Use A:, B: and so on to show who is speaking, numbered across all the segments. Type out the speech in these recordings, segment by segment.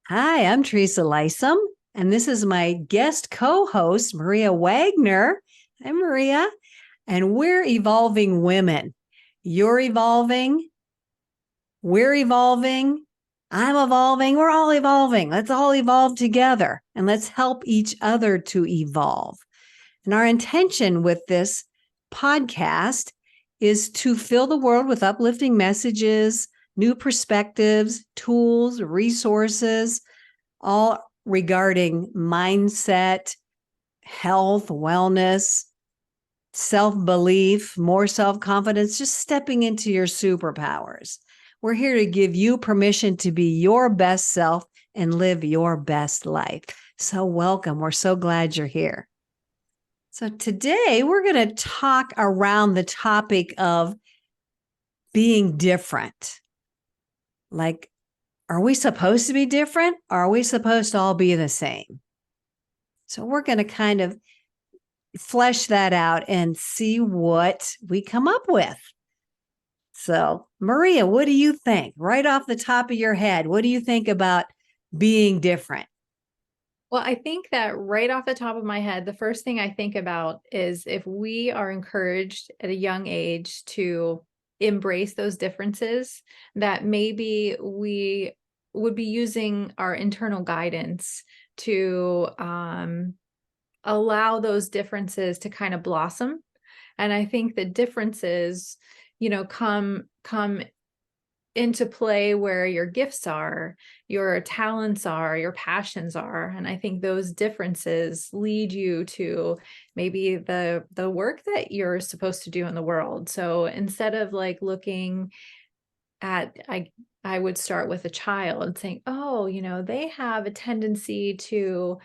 A: Hi, I'm Teresa Lisum, and this is my guest co-host, Maria Wagner. Hi, Maria. And we're evolving women. You're evolving. We're evolving. I'm evolving. We're all evolving. Let's all evolve together and let's help each other to evolve. And our intention with this podcast is to fill the world with uplifting messages, new perspectives, tools, resources, all regarding mindset, health, wellness, self belief, more self confidence, just stepping into your superpowers. We're here to give you permission to be your best self and live your best life. So, welcome. We're so glad you're here. So, today we're going to talk around the topic of being different. Like, are we supposed to be different? Or are we supposed to all be the same? So we're going to kind of flesh that out and see what we come up with. So, Maria, what do you think? Right off the top of your head, what do you think about being different?
B: Well, I think that right off the top of my head, the first thing I think about is if we are encouraged at a young age to embrace those differences, that maybe we would be using our internal guidance to allow those differences to kind of blossom. And I think the differences, come into play where your gifts are, your talents are, your passions are. And I think those differences lead you to maybe the work that you're supposed to do in the world. So instead of like looking at I would start with a child and saying, oh, they have a tendency to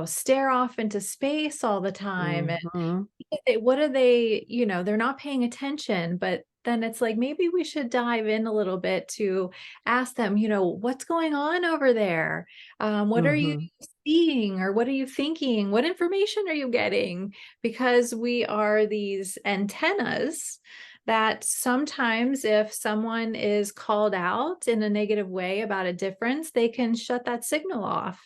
B: stare off into space all the time.
A: Mm-hmm.
B: What are they, they're not paying attention, but then it's like maybe we should dive in a little bit to ask them, what's going on over there? What are you
A: Mm-hmm.
B: seeing, or what are you thinking? What information are you getting? Because we are these antennas that sometimes if someone is called out in a negative way about a difference, they can shut that signal off.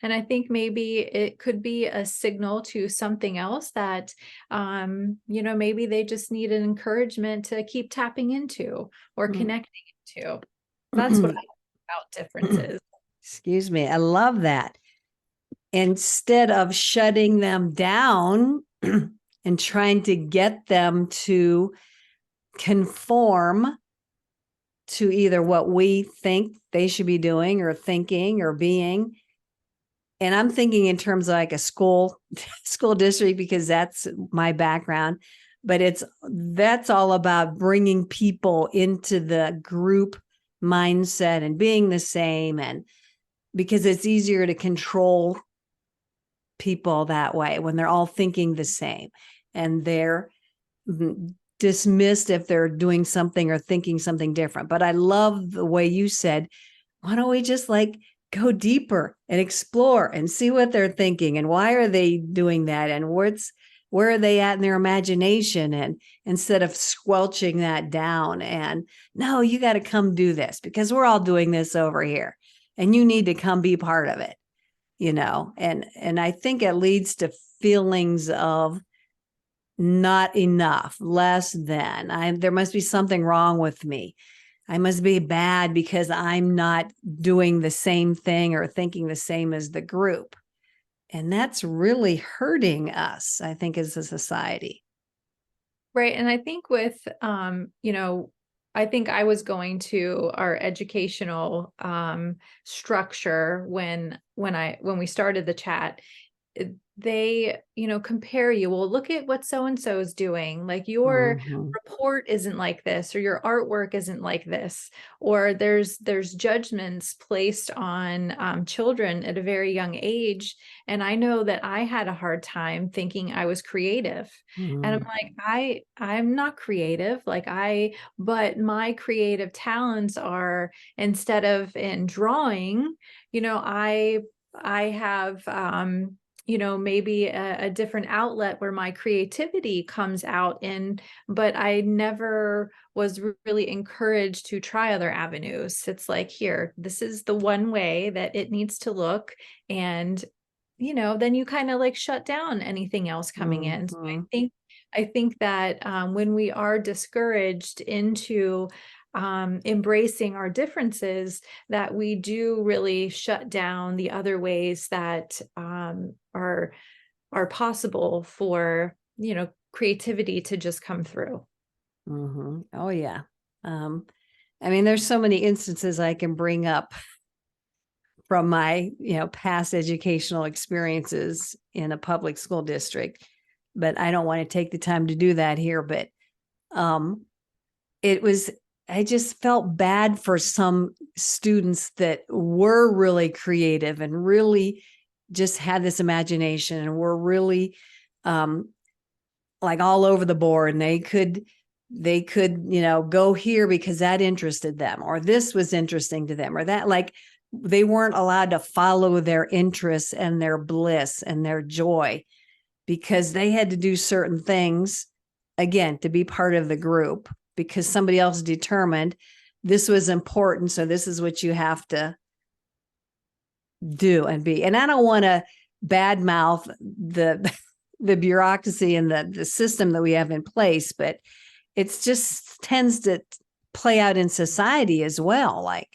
B: And I think maybe it could be a signal to something else that, maybe they just need an encouragement to keep tapping into or connecting into. That's what I think about differences.
A: Excuse me. I love that. Instead of shutting them down and trying to get them to conform to either what we think they should be doing or thinking or being. And I'm thinking in terms of like a school district, because that's my background, but that's all about bringing people into the group mindset and being the same, and because it's easier to control people that way when they're all thinking the same and they're dismissed if they're doing something or thinking something different. But I love the way you said, why don't we just like go deeper and explore and see what they're thinking and why are they doing that and where are they at in their imagination, and instead of squelching that down and no, you got to come do this because we're all doing this over here and you need to come be part of it, and I think it leads to feelings of not enough, less than. There must be something wrong with me. I must be bad because I'm not doing the same thing or thinking the same as the group. And that's really hurting us, I think, as a society.
B: Right. And I think with, I think I was going to our educational structure when we started the chat. They, compare you. Well, look at what so and so is doing. Like your
A: Mm-hmm.
B: report isn't like this, or your artwork isn't like this, or there's judgments placed on children at a very young age. And I know that I had a hard time thinking I was creative, and I'm
A: Mm-hmm.
B: like, I'm not creative, but my creative talents are, instead of in drawing, I have maybe a different outlet where my creativity comes out in, but I never was really encouraged to try other avenues. It's like, here, this is the one way that it needs to look. And, then you kind of like shut down anything else coming in. So
A: Mm-hmm.
B: I think that when we are discouraged into embracing our differences, that we do really shut down the other ways that are possible for creativity to just come through.
A: Mm-hmm. Oh yeah. Um, I mean, there's so many instances I can bring up from my, past educational experiences in a public school district, but I don't want to take the time to do that here. But um, it was, I just felt bad for some students that were really creative and really just had this imagination and were really um, like all over the board, and they could go here because that interested them, or this was interesting to them, or that, like, they weren't allowed to follow their interests and their bliss and their joy because they had to do certain things, again, to be part of the group, because somebody else determined this was important, so this is what you have to do and be. And I don't want to badmouth the the bureaucracy and the system that we have in place, but it's just tends to play out in society as well. Like,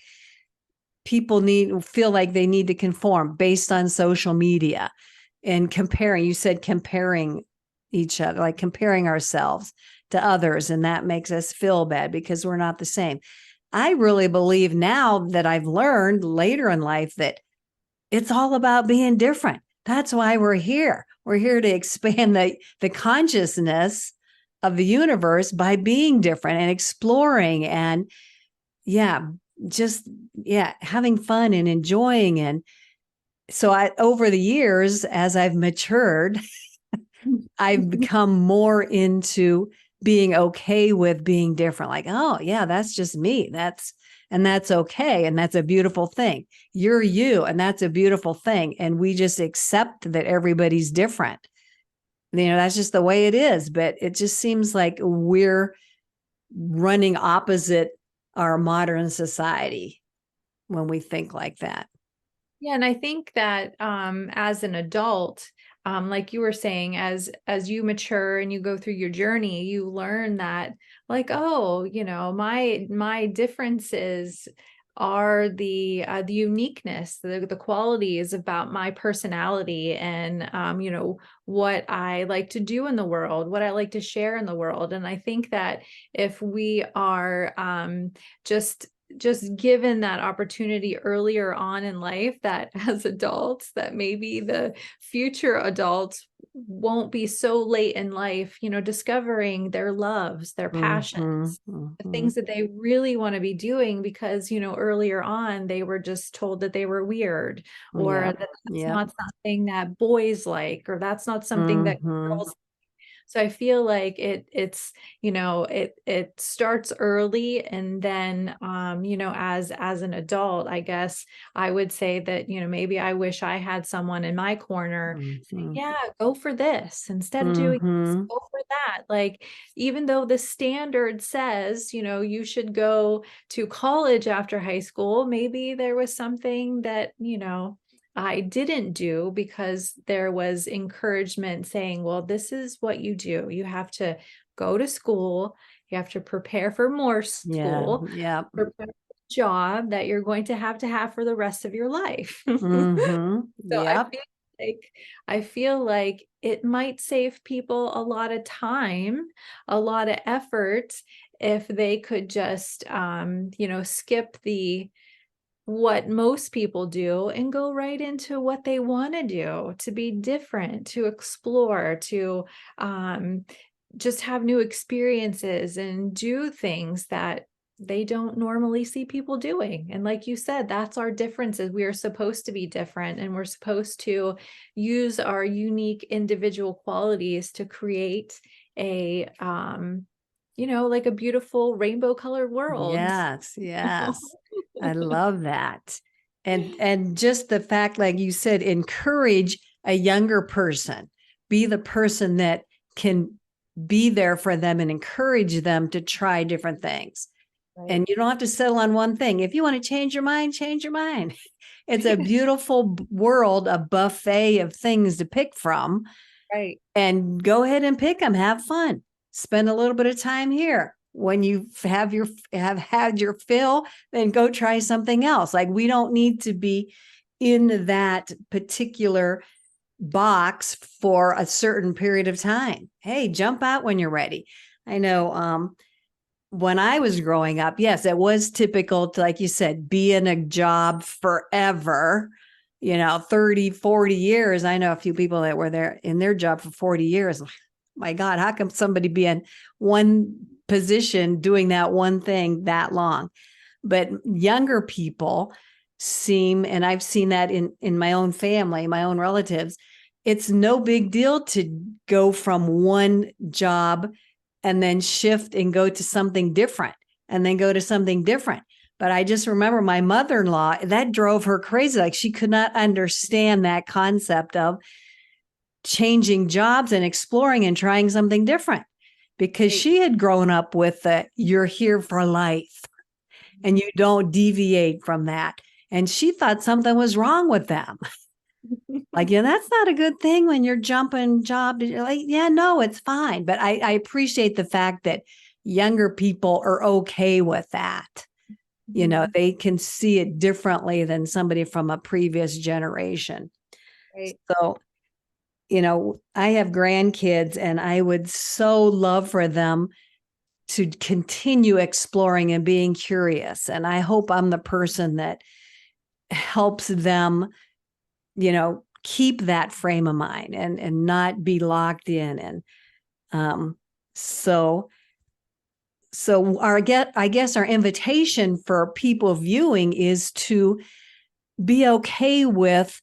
A: people feel like they need to conform based on social media and comparing. You said comparing each other, like comparing ourselves to others, and that makes us feel bad because we're not the same. I really believe now that I've learned later in life that it's all about being different. That's why we're here. We're here to expand the consciousness of the universe by being different and exploring and, yeah, just, yeah, having fun and enjoying. And so over the years, as I've matured, I've become more into being okay with being different. Like, oh yeah, that's just me. That's okay. And that's a beautiful thing. You're you, and that's a beautiful thing. And we just accept that everybody's different. That's just the way it is. But it just seems like we're running opposite our modern society when we think like that.
B: Yeah, and I think that as an adult, like you were saying, as you mature and you go through your journey, you learn that, like, oh, my differences are the uniqueness, the qualities about my personality, and what I like to do in the world, what I like to share in the world. And I think that if we are just given that opportunity earlier on in life, that as adults, that maybe the future adults won't be so late in life, discovering their loves, their passions,
A: Mm-hmm,
B: the
A: mm-hmm.
B: things that they really want to be doing, because earlier on they were just told that they were weird, or
A: Yep,
B: that that's
A: yep.
B: not something that boys like, or that's not something that
A: Mm-hmm,
B: girls. So I feel like it starts early, and then as an adult, I guess I would say that maybe I wish I had someone in my corner saying,
A: mm-hmm,
B: yeah, go for this instead of doing this,
A: mm-hmm.
B: go for that. Like, even though the standard says you should go to college after high school, maybe there was something that I didn't do, because there was encouragement saying, well, this is what you do. You have to go to school, you have to prepare for more
A: Yeah,
B: school,
A: yep.
B: prepare for a job that you're going to have for the rest of your life.
A: Mm-hmm,
B: So
A: yep.
B: I feel like it might save people a lot of time, a lot of effort, if they could just skip the what most people do and go right into what they want to do, to be different, to explore, to um, just have new experiences and do things that they don't normally see people doing. And like you said, that's our differences. We are supposed to be different, and we're supposed to use our unique individual qualities to create a like a beautiful rainbow colored world.
A: Yes, yes. I love that. And just the fact, like you said, encourage a younger person, be the person that can be there for them and encourage them to try different things.
B: Right.
A: And you don't have to settle on one thing. If you want to change your mind, change your mind. It's a beautiful world, a buffet of things to pick from.
B: Right.
A: And go ahead and pick them. Have fun. Spend a little bit of time here. When you have had your fill, then go try something else. Like, we don't need to be in that particular box for a certain period of time. Hey, jump out when you're ready. I know when I was growing up, yes, it was typical to, like you said, be in a job forever, 30, 40 years. I know a few people that were there in their job for 40 years. My God, how come somebody be in one position doing that one thing that long? But younger people seem, and I've seen that in my own family, my own relatives, it's no big deal to go from one job and then shift and go to something different and then go to something different. But I just remember my mother-in-law, that drove her crazy. Like, she could not understand that concept of changing jobs and exploring and trying something different, because she had grown up with the you're here for life and you don't deviate from that. And she thought something was wrong with them. Like, that's not a good thing when you're jumping job. Like, yeah, no, it's fine. But I appreciate the fact that younger people are okay with that. They can see it differently than somebody from a previous generation.
B: Right.
A: So, I have grandkids, and I would so love for them to continue exploring and being curious. And I hope I'm the person that helps them, keep that frame of mind and not be locked in. And so I guess our invitation for people viewing is to be okay with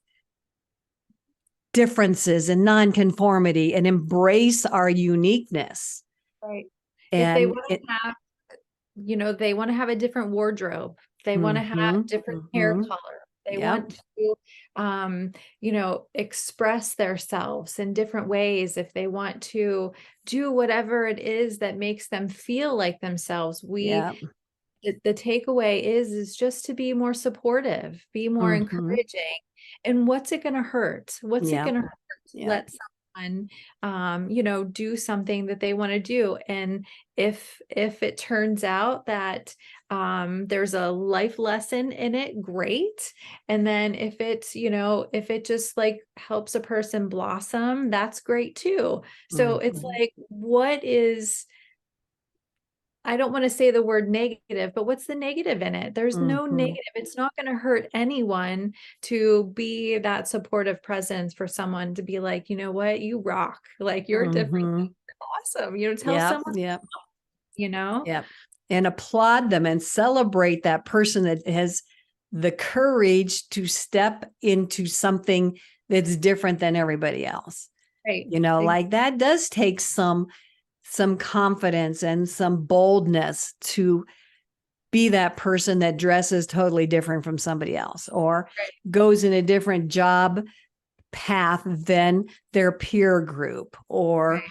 A: differences and nonconformity and embrace our uniqueness.
B: Right. If they
A: And
B: want to have, they want to have a different wardrobe. They want to have different hair color. They want to, express themselves in different ways. If they want to do whatever it is that makes them feel like themselves, the takeaway is just to be more supportive, be more encouraging. And what's it going to hurt? What's it going to hurt to let someone, do something that they want to do? And if it turns out that there's a life lesson in it, great. And then if it just like helps a person blossom, that's great too. So it's like, I don't want to say the word negative, but what's the negative in it? There's no negative. It's not going to hurt anyone to be that supportive presence for someone, to be like, you know what, you rock. Like, you're different. Awesome. Tell someone,
A: and applaud them and celebrate that person that has the courage to step into something that's different than everybody else.
B: Right.
A: Like, that does take some confidence and some boldness to be that person that dresses totally different from somebody else, or goes in a different job path than their peer group, or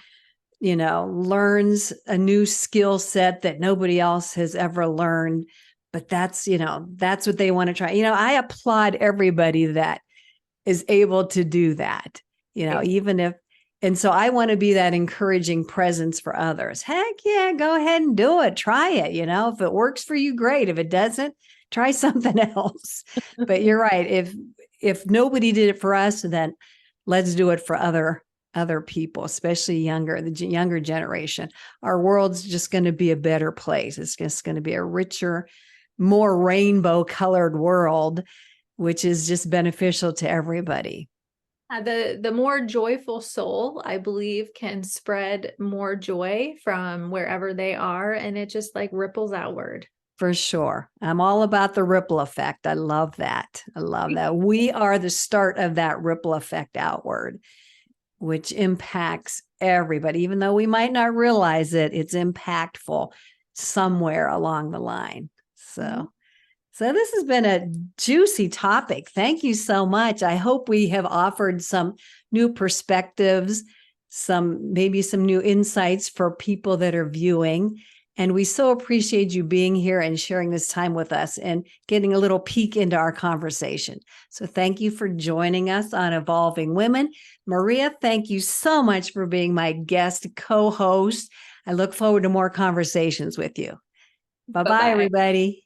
A: learns a new skill set that nobody else has ever learned. But that's what they want to try. I applaud everybody that is able to do that, even if. And so I want to be that encouraging presence for others. Heck yeah, go ahead and do it. Try it. If it works for you, great. If it doesn't, try something else. But you're right. If nobody did it for us, then let's do it for other people, especially the younger generation. Our world's just going to be a better place. It's just going to be a richer, more rainbow colored world, which is just beneficial to everybody.
B: The more joyful soul, I believe, can spread more joy from wherever they are, and it just like ripples outward.
A: For sure. I'm all about the ripple effect. I love that. We are the start of that ripple effect outward, which impacts everybody. Even though we might not realize it, it's impactful somewhere along the line. So So this has been a juicy topic. Thank you so much. I hope we have offered some new perspectives, maybe some new insights for people that are viewing. And we so appreciate you being here and sharing this time with us and getting a little peek into our conversation. So thank you for joining us on Evolving Women. Maria, thank you so much for being my guest co-host. I look forward to more conversations with you. Bye-bye,
B: Bye-bye.
A: everybody.